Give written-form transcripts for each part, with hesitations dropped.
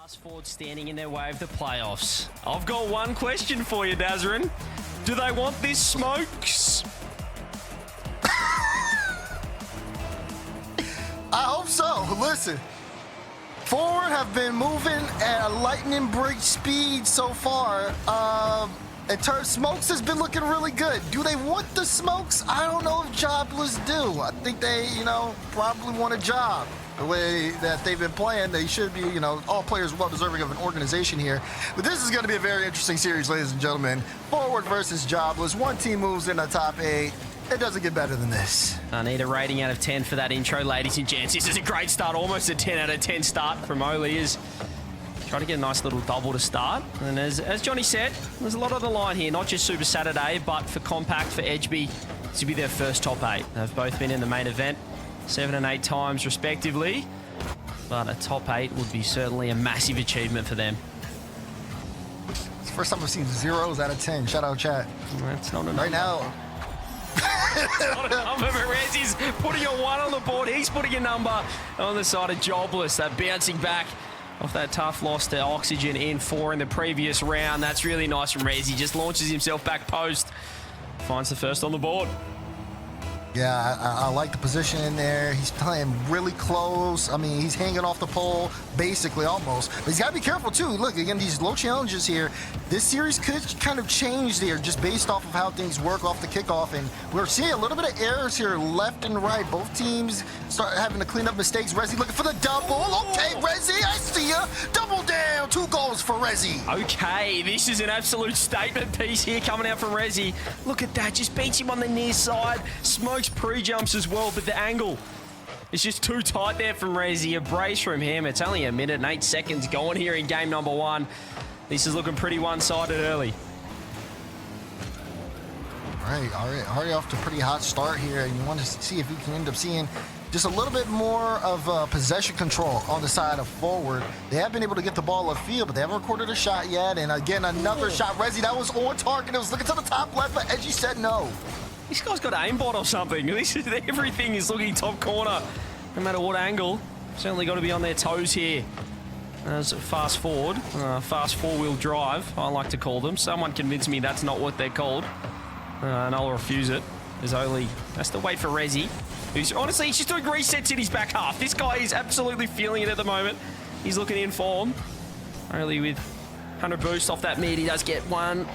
Fast forward standing in their way of the playoffs. I've got one question for you, Dazrin. Do they want this smokes? I hope so. Listen, forward have been moving at a lightning break speed so far. In terms, smokes has been looking really good. Do they want the smokes? I don't know if Jobless do. I think they, probably want a job. The way that they've been playing, they should be, all players well deserving of an organization here. But this is going to be a very interesting series, ladies and gentlemen. Forward versus Jobless. One team moves in the top 8. It doesn't get better than this. I need a rating out of 10 for that intro, ladies and gents. This is a great start, almost a 10 out of 10 start from Oli. Is trying to get a nice little double to start. And as Johnny said, there's a lot on the line here, not just Super Saturday, but for Compact, for Edgeby, to be their first top 8. They've both been in the main event 7 and 8 times respectively, but a top 8 would be certainly a massive achievement for them. It's the first time I've seen 0s out of 10. Shout out, chat. That's not enough. Right now. It's not a number, but Rezzy's putting a 1 on the board. He's putting a number on the side of Jobless. That bouncing back off that tough loss to Oxygen in 4 in the previous round. That's really nice from Rezzy. Just launches himself back post. Finds the first on the board. Yeah, I like the position in there. He's playing really close. I mean, he's hanging off the pole, basically, almost. But he's got to be careful, too. Look, again, these low challenges here. This series could kind of change there just based off of how things work off the kickoff. And we're seeing a little bit of errors here left and right. Both teams start having to clean up mistakes. Rezzy looking for the double. Okay, Rezzy, I see ya. Double down. 2 goals for Rezzy. Okay, this is an absolute statement piece here coming out from Rezzy. Look at that. Just beats him on the near side. Smokes pre-jumps as well, but the angle is just too tight there from Rezzy. A brace from him. It's only 1 minute and 8 seconds going here in game number 1. This is looking pretty one-sided early. All right, already off to a pretty hot start here, and you want to see if we can end up seeing just a little bit more of possession control on the side of forward. They have been able to get the ball upfield, but they haven't recorded a shot yet. And again, another shot. Rezzy, that was on target. It was looking to the top left, but Edgy said no. This guy's got aimbot or something. Everything is looking top corner, no matter what angle. Certainly got to be on their toes here. As fast forward, fast 4-wheel drive, I like to call them. Someone convinced me that's not what they're called, and I'll refuse it. There's only has to wait for Rezzy, who's honestly he's just doing resets in his back half. This guy is absolutely feeling it at the moment. He's looking in form. Only with 100 boost off that mid, he does get one.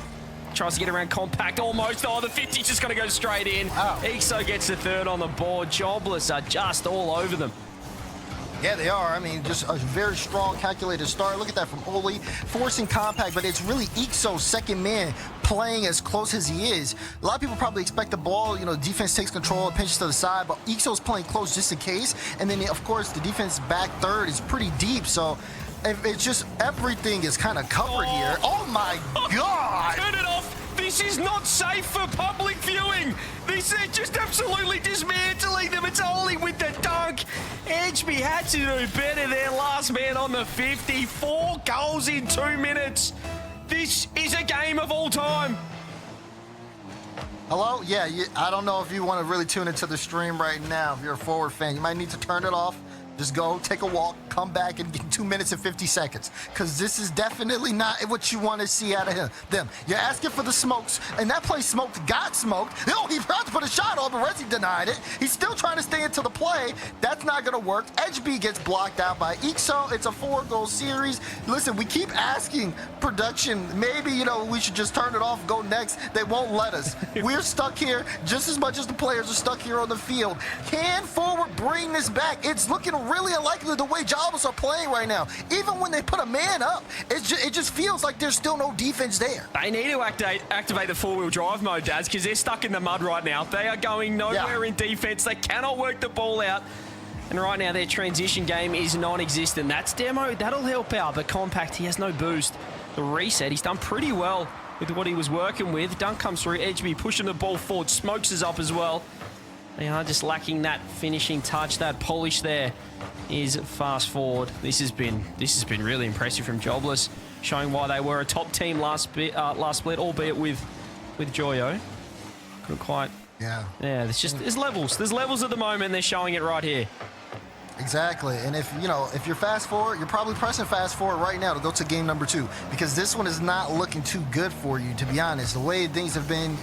Tries to get around Compact, almost. Oh, the 50's just going to go straight in. Wow. Ixo gets the 3rd on the board. Jobless are just all over them. Yeah, they are. I mean, just a very strong, calculated start. Look at that from Oli, forcing Compact, but it's really Ixo's second man playing as close as he is. A lot of people probably expect the ball, defense takes control, it pinches to the side, but Ixo's playing close just in case. And then, of course, the defense back third is pretty deep, so it's just everything is kind of covered here. Oh, my God! Turn it off! This is not safe for public viewing. This is just absolutely dismantling them. It's only with the dunk. Edgeby had to do better there. Last man on the 50. 4 goals in 2 minutes. This is a game of all time. Hello? Yeah, I don't know if you want to really tune into the stream right now. If you're a forward fan, you might need to turn it off. Just go, take a walk, come back, and get 2 minutes and 50 seconds. Because this is definitely not what you want to see out of them. You're asking for the smokes, and that play smoked got smoked. Oh, he tried to put a shot on, but Rezzy denied it. He's still trying to stay into the play. That's not going to work. Edgeby gets blocked out by Ixo. It's a 4-goal series. Listen, we keep asking production. Maybe, we should just turn it off, go next. They won't let us. We're stuck here just as much as the players are stuck here on the field. Can forward bring this back? It's looking really unlikely the way Jobless are playing right now. Even when they put a man up, it just feels like there's still no defense there. They need to activate the 4-wheel drive mode, Daz, because they're stuck in the mud right now. They are going nowhere in defense. They cannot work the ball out. And right now their transition game is non-existent. That's demo. That'll help out. But Compact, he has no boost. The reset, he's done pretty well with what he was working with. Dunk comes through. Edgeby pushing the ball forward. Smokes is up as well. They are just lacking that finishing touch, that polish there. Is fast forward. This has been really impressive from Jobless, showing why they were a top team last split, albeit with Joyo. Couldn't quite. Yeah. Yeah. There's levels. There's levels at the moment. They're showing it right here. Exactly, and if you're fast forward, you're probably pressing fast forward right now to go to game number 2 because this one is not looking too good for you, to be honest. The way things have been,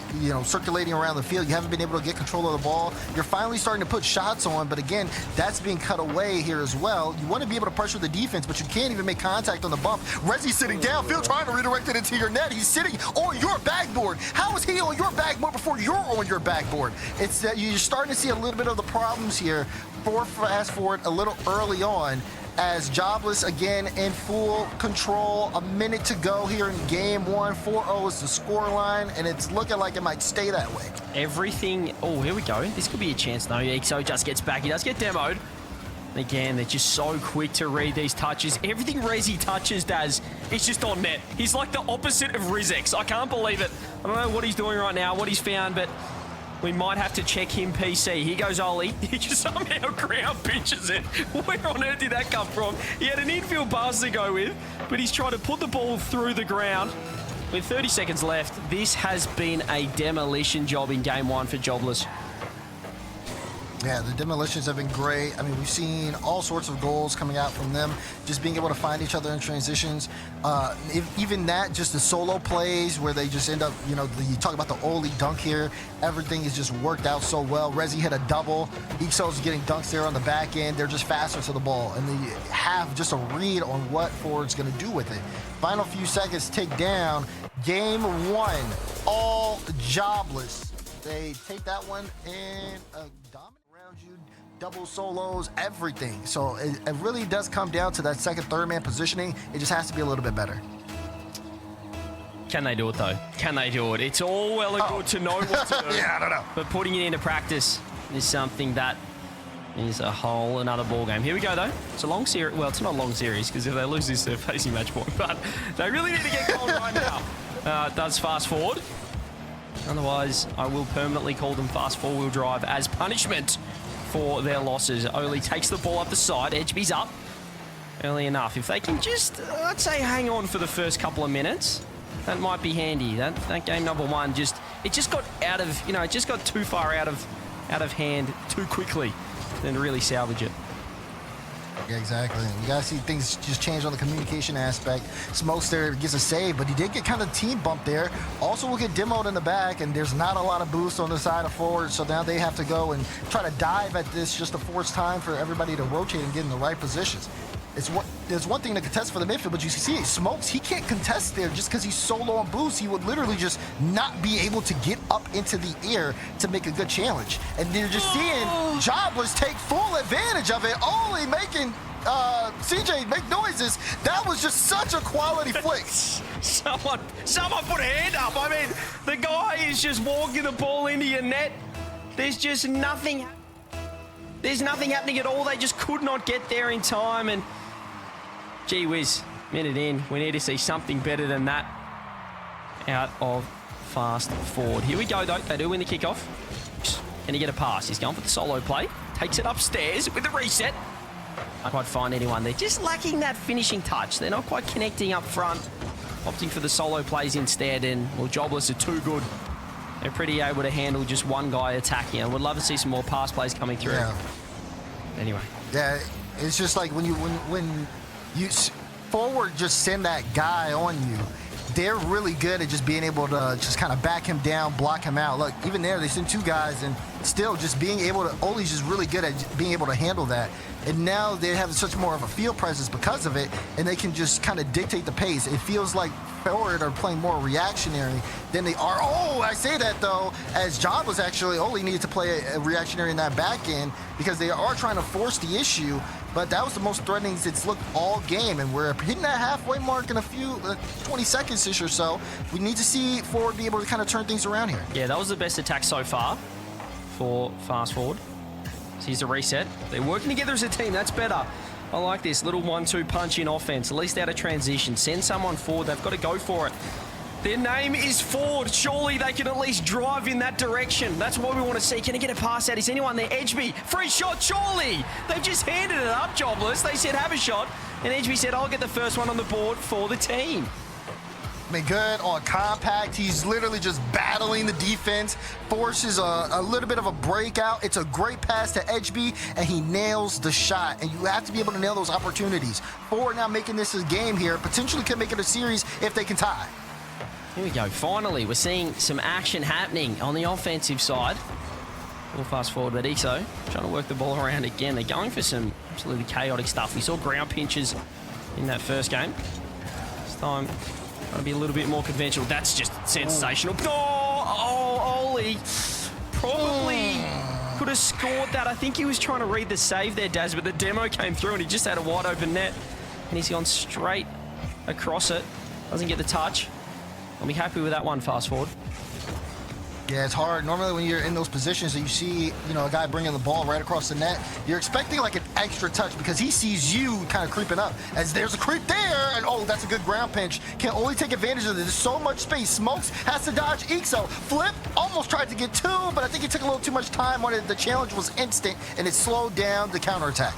circulating around the field, you haven't been able to get control of the ball. You're finally starting to put shots on, but again, that's being cut away here as well. You want to be able to pressure the defense, but you can't even make contact on the bump. Rezzy's sitting downfield trying to redirect it into your net. He's sitting on your backboard. How is he on your backboard before you're on your backboard? It's that you're starting to see a little bit of the problems here for fast forward a little early on as Jobless again in full control. A minute to go here in game 1. 4-0 is the score line, and it's looking like it might stay that way. Everything. Oh, here we go. This could be a chance. No, EXO just gets back. He does get demoed. And again, they're just so quick to read these touches. Everything Rezzy touches, Daz, it's just on net. He's like the opposite of Rizex. I can't believe it. I don't know what he's doing right now, what he's found, but we might have to check him PC. Here goes Oli. He just somehow ground pitches it. Where on earth did that come from? He had an infield pass to go with, but he's trying to put the ball through the ground. With 30 seconds left, this has been a demolition job in game 1 for Jobless. Yeah, the demolitions have been great. I mean, we've seen all sorts of goals coming out from them, just being able to find each other in transitions. Even that, just the solo plays where they just end up, you talk about the Oli dunk here. Everything is just worked out so well. Rezzy hit a double. Ixo's getting dunks there on the back end. They're just faster to the ball, and they have just a read on what Ford's going to do with it. Final few seconds tick down. Game 1, all Jobless. They take that one and dominate around you, double solos, everything. So it really does come down to that second, third man positioning. It just has to be a little bit better. Can they do it, though? Can they do it? It's all well and good to know what to do. Yeah, I don't know. But putting it into practice is something that is a whole another ball game. Here we go, though. It's a long series. Well, it's not a long series because if they lose this, they're facing match point. But they really need to get going right now. It does fast forward. Otherwise, I will permanently call them fast four-wheel drive as punishment for their losses. Oli takes the ball up the side. Edgeby's up early enough. If they can just, I'd say, hang on for the first couple of minutes, that might be handy. That game number 1 it just got out of, it just got too far out of hand too quickly than to really salvage it. Yeah, exactly. You gotta see things just change on the communication aspect. Smokes there gets a save, but he did get kind of team bump there. Also will get demoed in the back, and there's not a lot of boost on the side of forward, so now they have to go and try to dive at this just to force time for everybody to rotate and get in the right positions. There's one thing to contest for the midfield, but you see Smokes, he can't contest there just because he's so low on boost. He would literally just not be able to get up into the air to make a good challenge. And you're just seeing Jobless take full advantage of it, only making CJ make noises. That was just such a quality flick. Someone put a hand up. I mean, the guy is just walking the ball into your net. There's just nothing. There's nothing happening at all. They just could not get there in time. And gee whiz, minute in, we need to see something better than that out of fast forward. Here we go, though. They do win the kickoff. Can he get a pass? He's going for the solo play. Takes it upstairs with the reset. I can't find anyone. They're just lacking that finishing touch. They're not quite connecting up front. Opting for the solo plays instead. And, well, Jobless are too good. They're pretty able to handle just one guy attacking. I would love to see some more pass plays coming through. Yeah. Anyway. Yeah, it's just like when you forward just send that guy on you, they're really good at just being able to just kind of back him down, block him out. Look, even there, they send 2 guys, and still just being able to, Oli's just really good at being able to handle that. And now they have such more of a field presence because of it, and they can just kind of dictate the pace. It feels like forward are playing more reactionary than they are. Oh, I say that, though, as Jobless actually, Oli needed to play a reactionary in that back end because they are trying to force the issue. But that was the most threatening it's looked all game, and we're hitting that halfway mark in a few 20 seconds-ish or so. We need to see forward be able to kind of turn things around here. Yeah, that was the best attack so far for fast forward. So here's the reset. They're working together as a team. That's better. I like this little 1-2 punch in offense, at least out of transition. Send someone forward. They've got to go for it. Their name is Ford. Surely they can at least drive in that direction. That's what we want to see. Can he get a pass out? Is anyone there? Edgeby, free shot, surely. They've just handed it up, Jobless. They said have a shot. And Edgeby said, I'll get the first one on the board for the team. I mean, good on compact. He's literally just battling the defense, forces a little bit of a breakout. It's a great pass to HB, and he nails the shot. And you have to be able to nail those opportunities. Forward now making this a game here. Potentially could make it a series if they can tie. Here we go. Finally, we're seeing some action happening on the offensive side. We'll fast forward with EXO, trying to work the ball around again. They're going for some absolutely chaotic stuff. We saw ground pinches in that first game. This time, trying to be a little bit more conventional. That's just sensational. Oh, Oli probably could have scored that. I think he was trying to read the save there, Daz, but the demo came through and he just had a wide open net. And he's gone straight across it. Doesn't get the touch. I'll be happy with that one, fast forward. Yeah, it's hard. Normally when you're in those positions and you see, a guy bringing the ball right across the net, you're expecting like an extra touch because he sees you kind of creeping up. As there's a creep there, and oh, that's a good ground pinch. Can only take advantage of it. There's so much space. Smokes has to dodge EXO. Flip almost tried to get two, but I think he took a little too much time on it. The challenge was instant, and it slowed down the counterattack.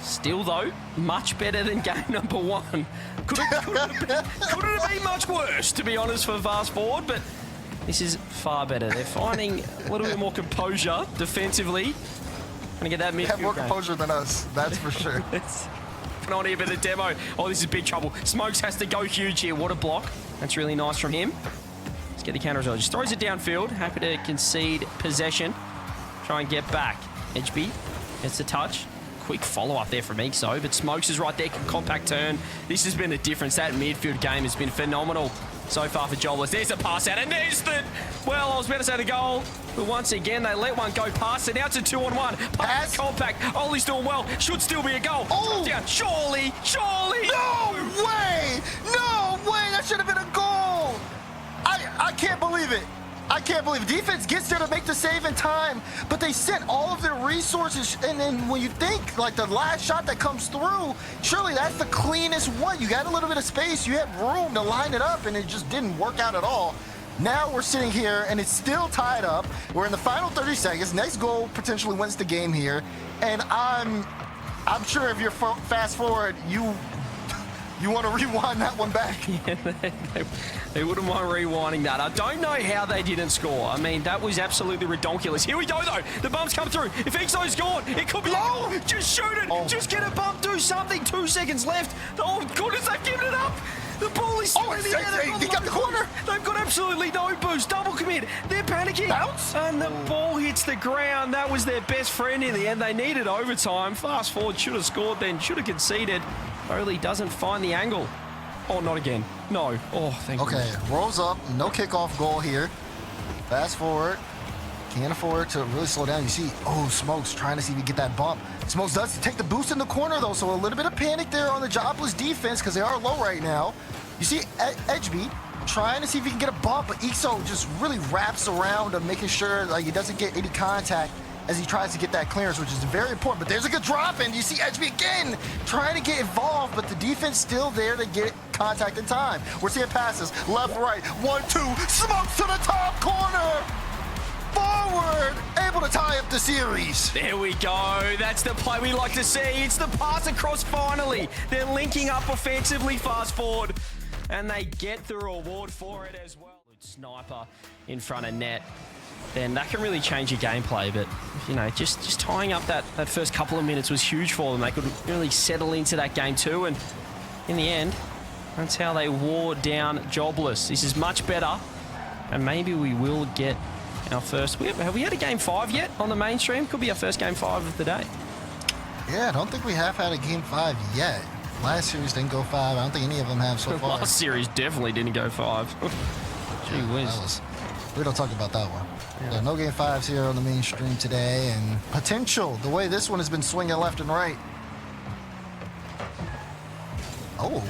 Still, though, much better than game number one. Couldn't have been much worse, to be honest, for fast forward, but this is far better. They're finding a little bit more composure defensively. Gonna get that midfield. They have more composure than us, that's for sure. On here, but the demo. Oh, this is big trouble. Smokes has to go huge here. What a block. That's really nice from him. Let's get the counter as well. Just throws it downfield. Happy to concede possession. Try and get back. HB gets the touch. Quick follow-up there from EXO, but Smokes is right there, can compact turn. This has been the difference. That midfield game has been phenomenal so far for Jobless. There's a pass out, and there's the, well, I was about to say the goal, but once again, they let one go past it. Now it's a 2-on-1. Pass, compact. Ollie's doing well. Should still be a goal. Oh! Down. Surely. No way! No way! That should have been a goal! I can't believe it. I can't believe it. Defense gets there to make the save in time, but they sent all of their resources, and then when you think, like the last shot that comes through, surely that's the cleanest one. You got a little bit of space, you had room to line it up, and it just didn't work out at all. Now we're sitting here, and it's still tied up. We're in the final 30 seconds. Next goal potentially wins the game here, and I'm sure if you're fast forward, you want to rewind that one back. Yeah, they wouldn't mind rewinding that. I don't know how they didn't score. I mean, that was absolutely redonkulous. Here we go, though. The bump's come through. If EXO's gone, it could be a goal. Just shoot it. Oh. Just get a bump. Do something. 2 seconds left. Oh, goodness, they've given it up. The ball is still in the air. He got the corner. They've got absolutely no boost. Double commit. They're panicking. Bounce. And the ball hits the ground. That was their best friend in the end. They needed overtime. Fast forward. Should have scored then. Should have conceded. Foley doesn't find the angle. Oh, not again. No. Oh, thank you. Okay, rolls up. No kickoff goal here. Fast forward. Can't afford to really slow down. You see, oh, Smokes trying to see if he can get that bump. Smokes does take the boost in the corner, though, so a little bit of panic there on the Jobless defense because they are low right now. You see Edgeby trying to see if he can get a bump, but EXO just really wraps around him, making sure like he doesn't get any contact as he tries to get that clearance, which is very important. But there's a good drop, and you see Edgeby again trying to get involved, but the defense still there to get contact in time. We're seeing passes left, right, 1-2, Smokes to the top corner. Forward, able to tie up the series. There we go. That's the play we like to see. It's the pass across finally. They're linking up offensively, fast forward, and they get the reward for it as well. Sniper in front of net. Then that can really change your gameplay, but just tying up that first couple of minutes was huge for them. They could really settle into that game too, and in the end, that's how they wore down Jobless. This is much better, and maybe we will get our first. Have we had a game 5 yet on the mainstream? Could be our first game 5 of the day. Yeah, I don't think we have had a game 5 yet. Last series didn't go 5. I don't think any of them have so far. Last series definitely didn't go 5. Gee whiz. We don't talk about that one. Yeah, no game 5s here on the mainstream today, and potential, the way this one has been swinging left and right. Oh.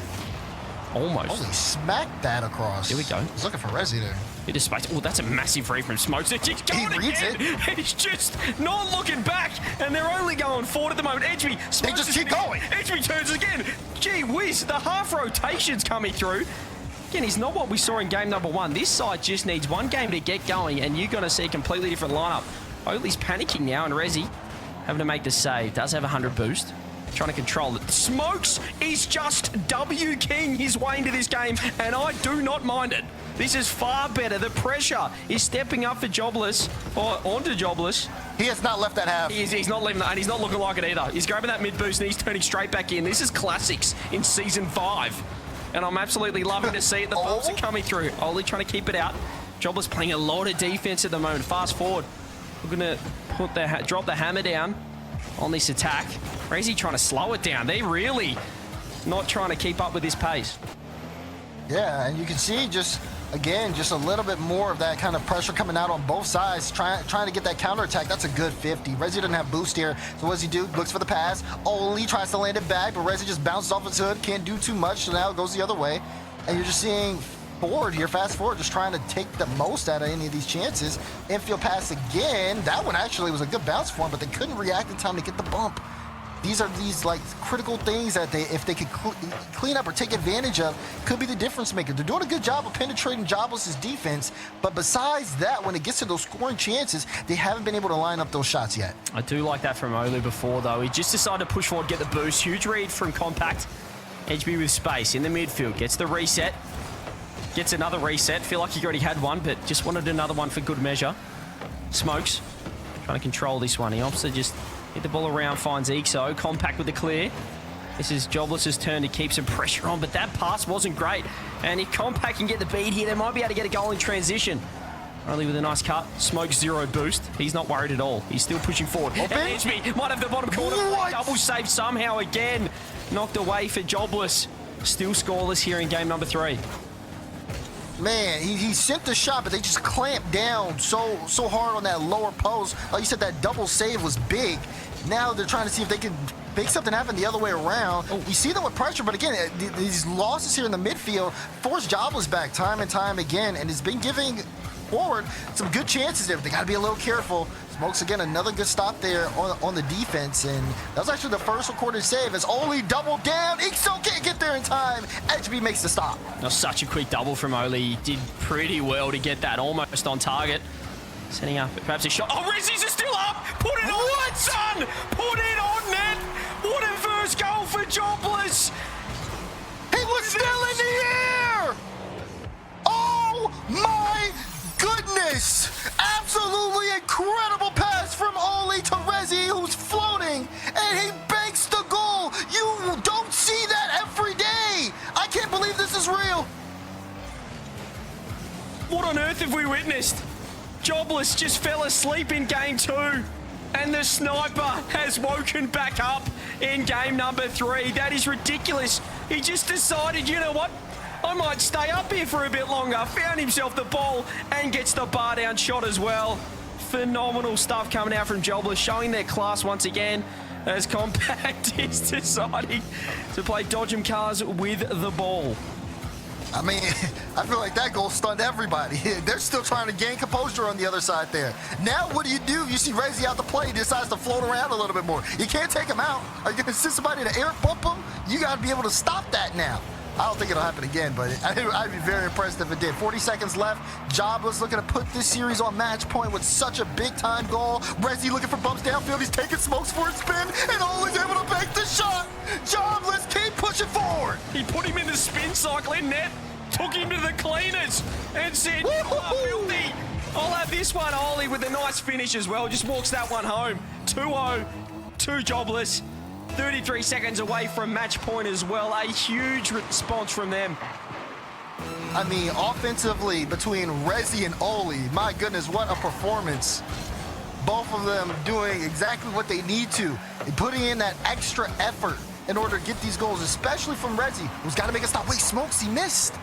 Almost. Holy, smacked that across. Here we go. He's looking for Resi there. Bit of space. Oh, that's a massive free from Smokes. He reads it. And he's just not looking back, and they're only going forward at the moment. Edgeby, they just keep going. Edgeby turns again. Gee whiz, the half rotation's coming through. Again, he's not what we saw in game number 1. This side just needs one game to get going, and you're going to see a completely different lineup. Oatley's panicking now, and Resi having to make the save. Does have 100 boost. trying to control it. Smokes is just W king his way into this game, and I do not mind it. This is far better. The pressure is stepping up for Jobless, or onto Jobless. He has not left that half. He's not leaving that, and he's not looking like it either. He's grabbing that mid boost and he's turning straight back in. This is classics in Season 5, and I'm absolutely loving to see it. The bumps are coming through. Oli trying to keep it out. Jobless playing a lot of defense at the moment. Fast forward. We're going to put drop the hammer down on this attack. Crazy trying to slow it down. They're really not trying to keep up with this pace. Yeah, and you can see just, again, just a little bit more of that kind of pressure coming out on both sides, trying to get that counterattack. That's a good 50. Rezi doesn't have boost here, so what does he do? Looks for the pass. Oli tries to land it back, but Rezi just bounces off his hood, can't do too much, so now it goes the other way. And you're just seeing forward here, fast forward, just trying to take the most out of any of these chances. Infield pass again. That one actually was a good bounce for him, but they couldn't react in time to get the bump. These are like critical things that if they could clean up or take advantage of, could be the difference maker. They're doing a good job of penetrating Jobless's defense, but besides that, when it gets to those scoring chances, they haven't been able to line up those shots yet. I do like that from Olu before, though. He just decided to push forward, get the boost. Huge read from Compact. HB with space in the midfield, gets the reset. Gets another reset. Feel like he already had one, but just wanted another one for good measure. Smokes. Trying to control this one. He opts to just hit the ball around, finds Ixo. Compact with the clear. This is Jobless's turn to keep some pressure on, but that pass wasn't great. And if Compact can get the beat here, they might be able to get a goal in transition. Only with a nice cut. Smokes 0 boost. He's not worried at all. He's still pushing forward. Open. And HB might have the bottom corner. Double save somehow again. Knocked away for Jobless. Still scoreless here in game number 3. Man, he sent the shot, but they just clamped down so hard on that lower post. Like you said, that double save was big. Now they're trying to see if they can make something happen the other way around. You see them with pressure, but again, these losses here in the midfield force Jobless back time and time again, and it's been giving forward some good chances there. They got to be a little careful. Smokes again, another good stop there on the defense, and that was actually the first recorded save as Oli doubled down. Ixo can't get there in time. HB makes the stop. Now, such a quick double from Oli. He did pretty well to get that almost on target. Setting up perhaps a shot. Oh, Rezzies are still up. Put it on, net, son. Put it on net. What a first goal for Jobless. He was still in the air. Oh my goodness. Absolutely incredible pass from Oli to Rezzi, who's floating, and he banks the goal. You don't see that every day. I can't believe this is real. What on earth have we witnessed? Jobless just fell asleep in game 2, and the sniper has woken back up in game number 3. That is ridiculous. He just decided, you know what? I might stay up here for a bit longer. Found himself the ball and gets the bar down shot as well. Phenomenal stuff coming out from Jobless, showing their class once again as Compact is deciding to play dodge 'em cars with the ball. I mean, I feel like that goal stunned everybody. They're still trying to gain composure on the other side there. Now, what do? You see Rezzi out the play, he decides to float around a little bit more. You can't take him out. Are you going to send somebody to air bump him? You got to be able to stop that now. I don't think it'll happen again, but I'd be very impressed if it did. 40 seconds left. Jobless looking to put this series on match point with such a big-time goal. Rezzi looking for bumps downfield. He's taking Smokes for a spin, and always able to make the shot. Jobless, keep pushing forward. He put him in the spin cycle in net, took him to the cleaners, and said, "Oh, filthy. I'll have this one." Oli with a nice finish as well. Just walks that one home. 2-0 to Jobless. 33 seconds away from match point as well. A huge response from them. I mean, offensively, between Rezzi and Oli, my goodness, what a performance. Both of them doing exactly what they need to, putting in that extra effort in order to get these goals, especially from Rezzi, who's got to make a stop. Wait, Smokes, he missed.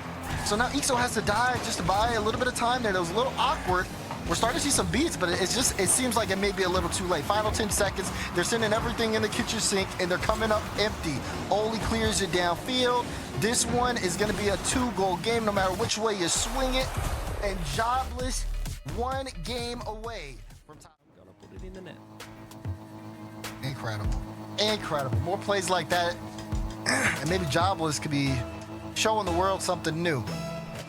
So now Ixo has to dive just to buy a little bit of time there. That was a little awkward. We're starting to see some beats, but it seems like it may be a little too late. Final 10 seconds. They're sending everything in the kitchen sink, and they're coming up empty. Oli clears it downfield. This one is going to be a 2-goal game, no matter which way you swing it. And Jobless, 1 game away from top. Gotta put it in the net. Incredible. Incredible. More plays like that, and maybe Jobless could be showing the world something new.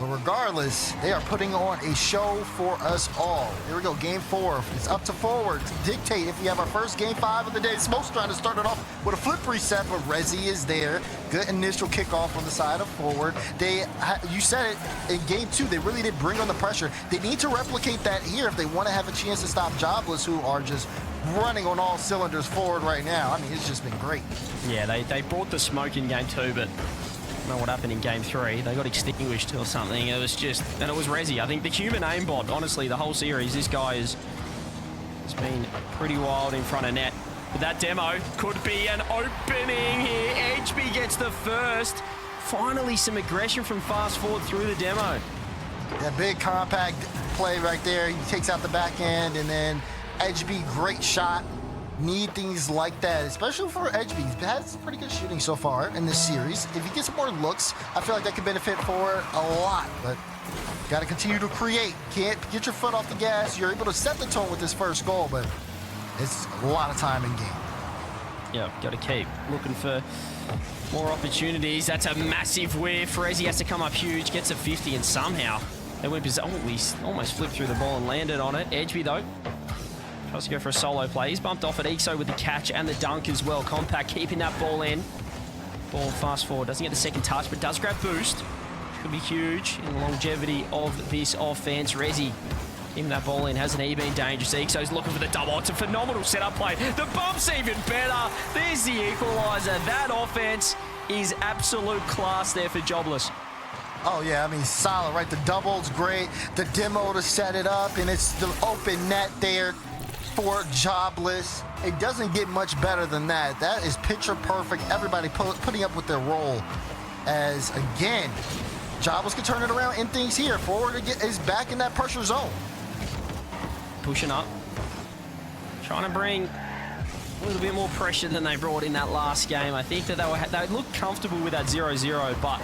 But regardless, they are putting on a show for us all. Here we go, game 4. It's up to forward to dictate if we have our first game 5 of the day. Smoke's trying to start it off with a flip reset, but Rezi is there. Good initial kickoff on the side of forward. You said it, in game 2, they really did bring on the pressure. They need to replicate that here if they want to have a chance to stop Jobless, who are just running on all cylinders forward right now. I mean, it's just been great. Yeah, they brought the smoke in game 2, but I don't know what happened in game 3. They got extinguished or something. It was just, and it was Rezi. I think the human aimbot, honestly, the whole series, this guy has been pretty wild in front of net. But that demo could be an opening here. HB gets the first. Finally, some aggression from fast forward through the demo. That big compact play right there. He takes out the back end, and then HB, great shot. Need things like that, especially for HB. He's had some pretty good shooting so far in this series. If he gets some more looks, I feel like that could benefit for a lot, but got to continue to create. Can't get your foot off the gas. You're able to set the tone with this first goal, but it's a lot of time in game. Yeah, got to keep looking for more opportunities. That's a massive whiff. Rezi has to come up huge, gets a 50, and somehow they went almost flipped through the ball and landed on it. Edgeby, though, tries to go for a solo play. He's bumped off at Exo with the catch and the dunk as well. Compact keeping that ball in. Ball fast forward. Doesn't get the second touch, but does grab boost. Could be huge in the longevity of this offense. Rezi keeping that ball in. Hasn't he been dangerous? Exo's looking for the double. It's a phenomenal setup play. The bump's even better. There's the equalizer. That offense is absolute class there for Jobless. Oh, yeah, I mean, solid, right? The double's great. The demo to set it up, and it's the open net there for Jobless. It doesn't get much better than that. That is picture perfect. Everybody putting up with their role. As again, Jobless can turn it around in things here. Forward is back in that pressure zone. Pushing up. Trying to bring a little bit more pressure than they brought in that last game. I think that they looked comfortable with that 0-0, but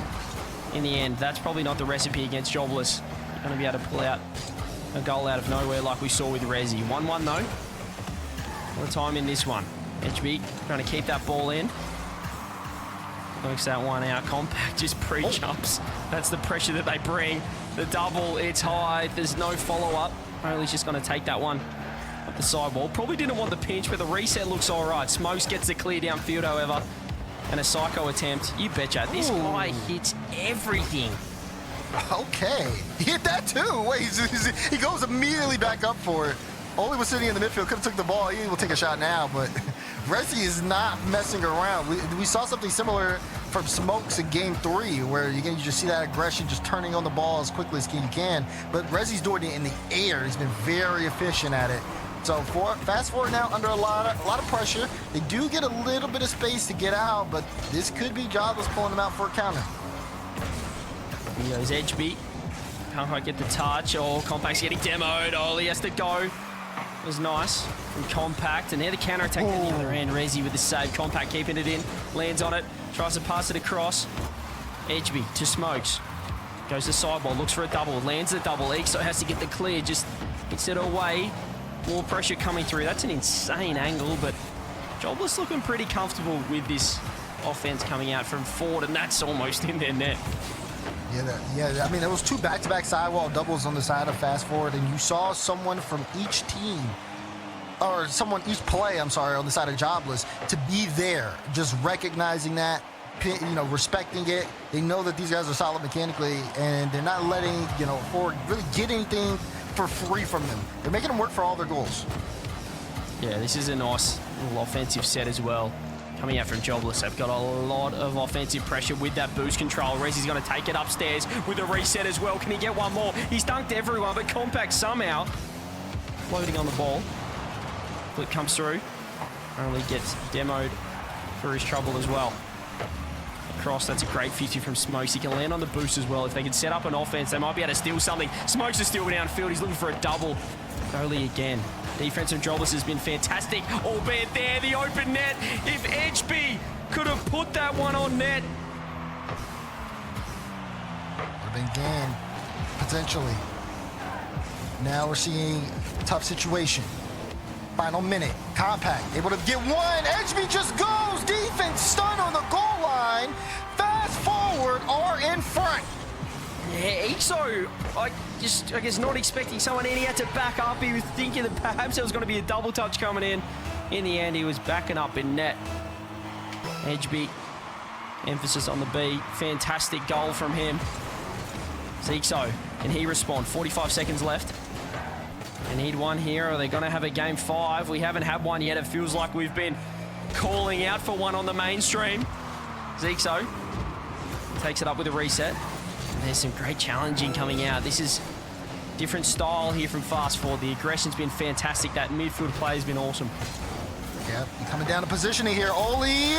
in the end, that's probably not the recipe against Jobless. You're going to be able to pull out a goal out of nowhere like we saw with Rezi. 1-1 though. All the time in this one. HB trying to keep that ball in. Works that one out. Compact just pre-jumps. That's the pressure that they bring. The double, it's high. There's no follow-up. Only's just going to take that one up the sidewall. Probably didn't want the pinch, but the reset looks all right. Smokes gets the clear downfield, however. And a psycho attempt. You betcha. This guy hits everything. Okay, he hit that too. Wait, he goes immediately back up for it. Only was sitting in the midfield, could have took the ball. He will take a shot now, but Rezi is not messing around. We saw something similar from Smokes in game 3, where you just see that aggression, just turning on the ball as quickly as you can. But Rezi's doing it in the air. He's been very efficient at it. So fast forward now, under a lot of pressure. They do get a little bit of space to get out, but this could be Jobless pulling them out for a counter. He goes HB. Can't quite get the touch. Oh, Compact's getting demoed. Oh, he has to go. It was nice from Compact. And now the counter-attack at the other end. Rezi with the save. Compact keeping it in. Lands on it. Tries to pass it across. HB to Smokes. Goes to sideball. Looks for a double. Lands the double. Exo has to get the clear. Just instead of away. More pressure coming through. That's an insane angle, but Jobless looking pretty comfortable with this offense coming out from forward, and that's almost in their net. Yeah, I mean, there was 2 back-to-back sidewall doubles on the side of fast forward, and you saw someone from each team, or each play, I'm sorry, on the side of Jobless, to be there, just recognizing that, respecting it. They know that these guys are solid mechanically, and they're not letting, forward really get anything for free from them. They're making them work for all their goals. Yeah, this is a nice little offensive set as well. Coming out from Jobless, they've got a lot of offensive pressure with that boost control. Rezi's going to take it upstairs with a reset as well. Can he get one more? He's dunked everyone, but Compact somehow floating on the ball. Flip comes through. Only gets demoed for his trouble as well. Across, that's a great 50 from Smokes. He can land on the boost as well. If they can set up an offense, they might be able to steal something. Smokes is still downfield. He's looking for a double. Goalie again. Defense from Jobless has been fantastic. Albeit there, the open net. If HB could have put that one on net. Would have been game, potentially. Now we're seeing a tough situation. Final minute. Compact able to get one. HB just goes. Defense stun on the goal line. Fast forward are in front. Yeah, Ixo, I guess not expecting someone in. He had to back up. He was thinking that perhaps there was going to be a double touch coming in. In the end, he was backing up in net. Edgeby, emphasis on the B. Fantastic goal from him. Ixo, can he respond? 45 seconds left. They need one here, or they're going to have a game 5. We haven't had one yet. It feels like we've been calling out for one on the mainstream. Ixo takes it up with a reset. There's some great challenging coming out. This is different style here from Fast Forward. The aggression's been fantastic. That midfield play has been awesome. Yep, coming down to positioning here. Oli!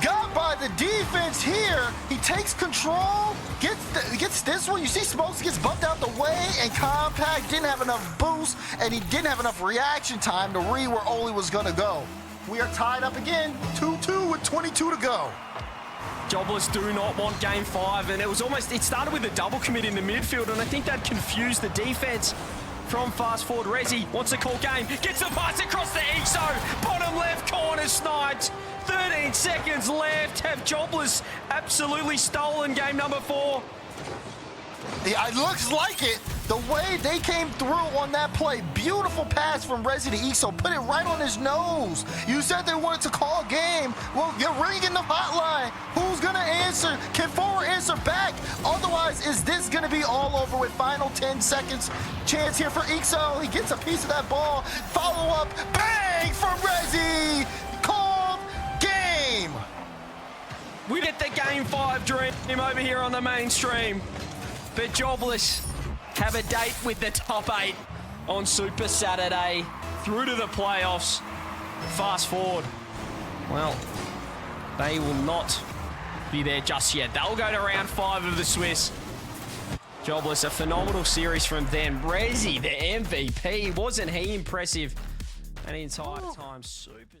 Got by the defense here. He takes control, gets this one. You see Smokes gets bumped out the way, and Compact didn't have enough boost, and he didn't have enough reaction time to read where Oli was going to go. We are tied up again, 2-2 with 22 to go. Jobless do not want game 5, and it started with a double commit in the midfield, and I think that confused the defense from Fast Forward. Resi wants to call game, gets the pass across the Ixo, bottom left corner sniped. 13 seconds left. Have Jobless absolutely stolen game number 4? Yeah, it looks like it. The way they came through on that play. Beautiful pass from Resi to Ixo. Put it right on his nose. You said they wanted to call game. Well, you're ringing the hotline. Who's going to answer? Can forward answer back? Otherwise, is this going to be all over with final 10 seconds? Chance here for Ixo. He gets a piece of that ball. Follow up. Bang from Resi. Called game. We get the game 5 dream over here on the mainstream. But Jobless have a date with the top 8 on Super Saturday through to the playoffs. Fast Forward, well, they will not be there just yet. They'll go to round 5 of the Swiss. Jobless, a phenomenal series from them. Resi, the MVP. Wasn't he impressive? And the entire time, super.